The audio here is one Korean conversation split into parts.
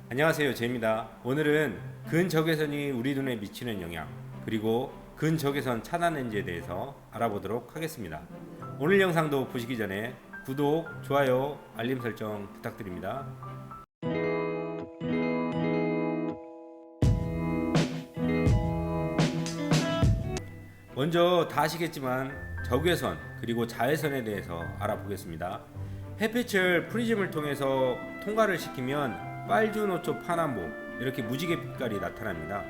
안녕하세요, 제입니다. 오늘은 근적외선이 우리 눈에 미치는 영향, 그리고 근적외선 차단 렌즈에 대해서 알아보도록 하겠습니다. 오늘 영상도 보시기 전에 구독, 좋아요, 알림 설정 부탁드립니다. 먼저 다 아시겠지만 적외선 그리고 자외선에 대해서 알아보겠습니다. 햇빛을 프리즘을 통해서 통과를 시키면 빨주노초 파남보 이렇게 무지개 빛깔이 나타납니다.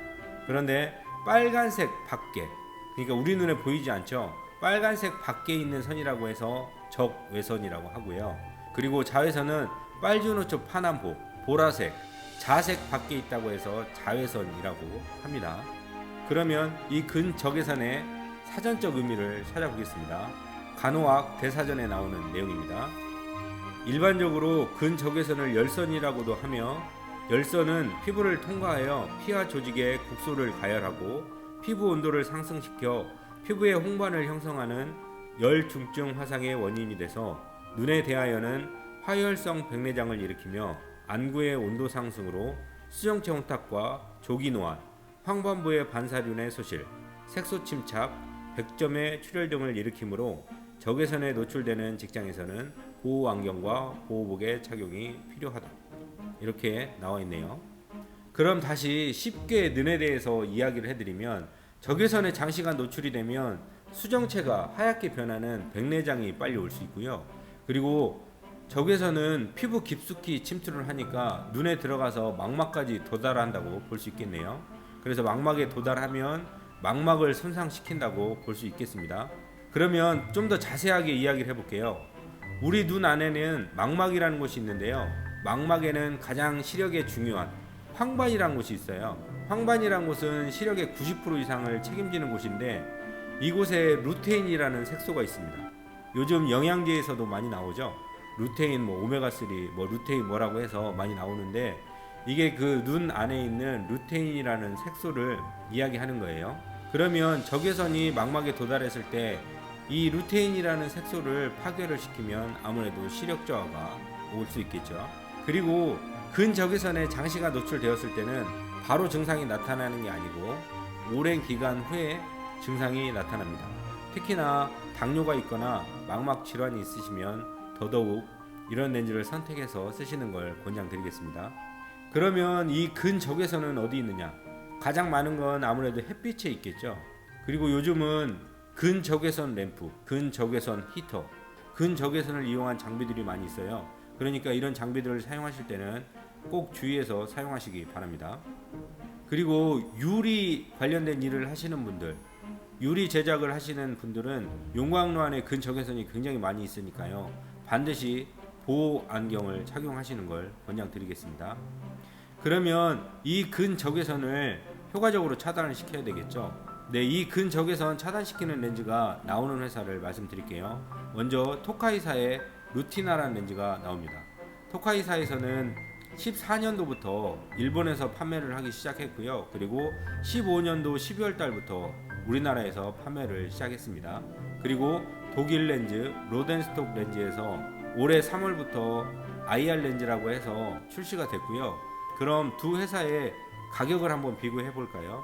그런데 빨간색 밖에, 그러니까 우리 눈에 보이지 않죠. 빨간색 밖에 있는 선이라고 해서 적외선이라고 하고요. 그리고 자외선은 빨주노초 파남보, 보라색, 자색 밖에 있다고 해서 자외선이라고 합니다. 그러면 이 근적외선의 사전적 의미를 찾아보겠습니다. 간호학 대사전에 나오는 내용입니다. 일반적으로 근적외선을 열선이라고도 하며, 열선은 피부를 통과하여 피하 조직에 국소를 가열하고 피부 온도를 상승시켜 피부에 홍반을 형성하는 열중증 화상의 원인이 돼서 눈에 대하여는 화열성 백내장을 일으키며 안구의 온도 상승으로 수정체 혼탁과 조기 노안, 황반부의 반사륜의 소실, 색소 침착, 백점의 출혈 등을 일으키므로 적외선에 노출되는 직장에서는 보호 안경과 보호복의 착용이 필요하다. 이렇게 나와 있네요. 그럼 다시 쉽게 눈에 대해서 이야기를 해드리면, 적외선에 장시간 노출이 되면 수정체가 하얗게 변하는 백내장이 빨리 올 수 있고요. 그리고 적외선은 피부 깊숙이 침투를 하니까 눈에 들어가서 망막까지 도달한다고 볼 수 있겠네요. 그래서 망막에 도달하면 망막을 손상시킨다고 볼 수 있겠습니다. 그러면 좀 더 자세하게 이야기를 해볼게요. 우리 눈 안에는 망막이라는 곳이 있는데요. 망막에는 가장 시력에 중요한 황반이라는 곳이 있어요. 황반이라는 곳은 시력의 90% 이상을 책임지는 곳인데, 이곳에 루테인이라는 색소가 있습니다. 요즘 영양제에서도 많이 나오죠. 루테인, 오메가3, 루테인 뭐라고 해서 많이 나오는데, 이게 그 눈 안에 있는 루테인이라는 색소를 이야기하는 거예요. 그러면 적외선이 망막에 도달했을 때 이 루테인이라는 색소를 파괴를 시키면 아무래도 시력 저하가 올 수 있겠죠. 그리고 근적외선에 장시간 노출되었을 때는 바로 증상이 나타나는 게 아니고 오랜 기간 후에 증상이 나타납니다. 특히나 당뇨가 있거나 망막 질환이 있으시면 더더욱 이런 렌즈를 선택해서 쓰시는 걸 권장드리겠습니다. 그러면 이 근적외선은 어디 있느냐? 가장 많은 건 아무래도 햇빛에 있겠죠. 그리고 요즘은 근적외선 램프, 근적외선 히터, 근적외선을 이용한 장비들이 많이 있어요. 그러니까 이런 장비들을 사용하실 때는 꼭 주의해서 사용하시기 바랍니다. 그리고 유리 관련된 일을 하시는 분들, 유리 제작을 하시는 분들은 용광로 안에 근적외선이 굉장히 많이 있으니까요. 반드시 보호 안경을 착용하시는 걸 권장드리겠습니다. 그러면 이 근적외선을 효과적으로 차단을 시켜야 되겠죠. 네, 이 근적외선 차단시키는 렌즈가 나오는 회사를 말씀드릴게요. 먼저 토카이사의 루티나라는 렌즈가 나옵니다. 토카이사에서는 14년도부터 일본에서 판매를 하기 시작했고요. 그리고 15년도 12월 달부터 우리나라에서 판매를 시작했습니다. 그리고 독일 렌즈 로덴스톡 렌즈에서 올해 3월부터 IR 렌즈라고 해서 출시가 됐고요. 그럼 두 회사의 가격을 한번 비교해 볼까요?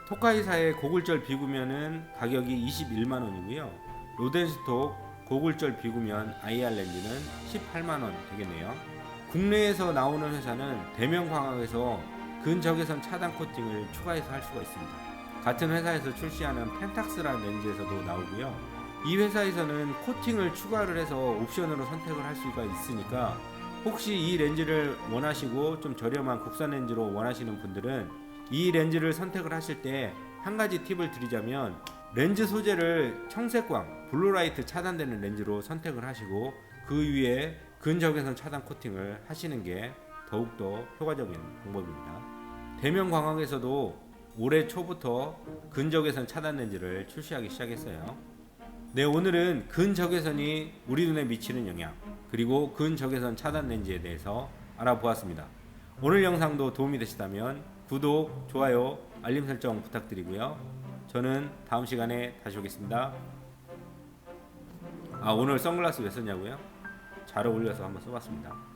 토카이사의 고글절 비구면은 가격이 21만 원이고요. 로덴스톡 고글절 비구면 IR 렌즈는 18만 원 되겠네요. 국내에서 나오는 회사는 대명광학에서 근적외선 차단 코팅을 추가해서 할 수가 있습니다. 같은 회사에서 출시하는 펜탁스라는 렌즈에서도 나오고요. 이 회사에서는 코팅을 추가를 해서 옵션으로 선택을 할 수가 있으니까, 혹시 이 렌즈를 원하시고 좀 저렴한 국산 렌즈로 원하시는 분들은 이 렌즈를 선택을 하실 때 한 가지 팁을 드리자면, 렌즈 소재를 청색광, 블루라이트 차단되는 렌즈로 선택을 하시고 그 위에 근적외선 차단 코팅을 하시는 게 더욱더 효과적인 방법입니다. 대명광학에서도 올해 초부터 근적외선 차단 렌즈를 출시하기 시작했어요. 네, 오늘은 근적외선이 우리 눈에 미치는 영향, 그리고 근적외선 차단 렌즈에 대해서 알아보았습니다. 오늘 영상도 도움이 되시다면 구독, 좋아요, 알림 설정 부탁드리고요. 저는 다음 시간에 다시 오겠습니다. 오늘 선글라스 왜 썼냐고요? 잘 어울려서 한번 써봤습니다.